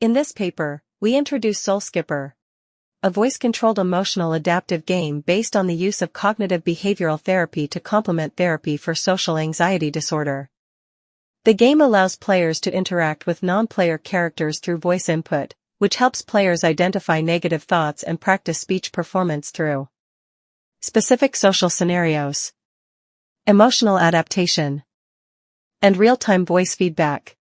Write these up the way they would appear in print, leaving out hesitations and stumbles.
In this paper, we introduce SoulSkipper, a voice-controlled emotional adaptive game based on the use of cognitive behavioral therapy to complement therapy for social anxiety disorder. The game allows players to interact with non-player characters through voice input, which helps players identify negative thoughts and practice speech performance through specific social scenarios, emotional adaptation, and real-time voice feedback.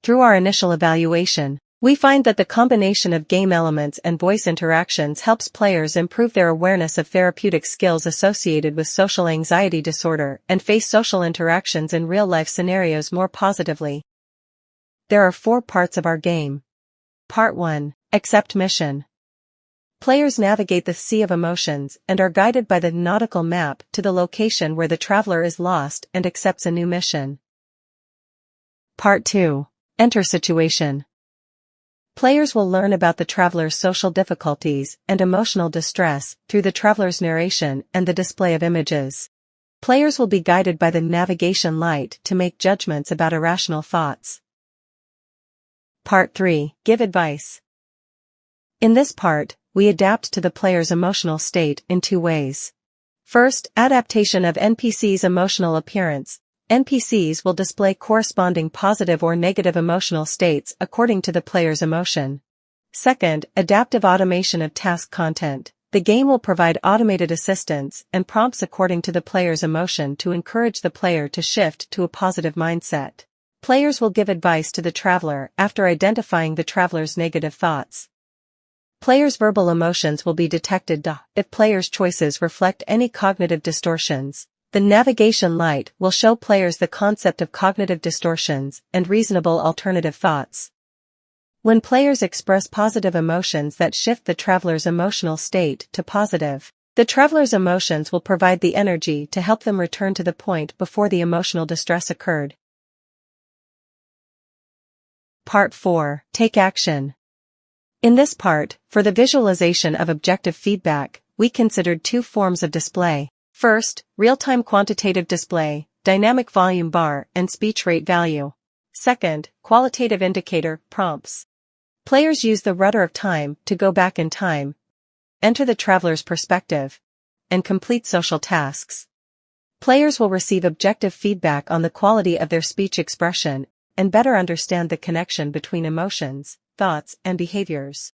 Through our initial evaluation, we find that the combination of game elements and voice interactions helps players improve their awareness of therapeutic skills associated with social anxiety disorder and face social interactions in real-life scenarios more positively. There are 4 parts of our game. Part 1. Accept mission. Players navigate the sea of emotions and are guided by the nautical map to the location where the traveler is lost and accepts a new mission. Part 2. Enter situation. Players will learn about the traveler's social difficulties and emotional distress through the traveler's narration and the display of images. Players will be guided by the navigation light to make judgments about irrational thoughts. Part 3. Give advice. In this part, we adapt to the player's emotional state in 2 ways. First, adaptation of NPCs' emotional appearance. NPCs will display corresponding positive or negative emotional states according to the player's emotion. Second, adaptive automation of task content. The game will provide automated assistance and prompts according to the player's emotion to encourage the player to shift to a positive mindset. Players will give advice to the traveler after identifying the traveler's negative thoughts. Players' verbal emotions will be detected if players' choices reflect any cognitive distortions. The navigation light will show players the concept of cognitive distortions and reasonable alternative thoughts. When players express positive emotions that shift the traveler's emotional state to positive, the traveler's emotions will provide the energy to help them return to the point before the emotional distress occurred. Part 4. Take action. In this part, for the visualization of objective feedback, we considered 2 forms of display. First, real-time quantitative display, dynamic volume bar and speech rate value. Second, qualitative indicator, prompts. Players use the rudder of time to go back in time, enter the traveler's perspective, and complete social tasks. Players will receive objective feedback on the quality of their speech expression and better understand the connection between emotions, thoughts, and behaviors.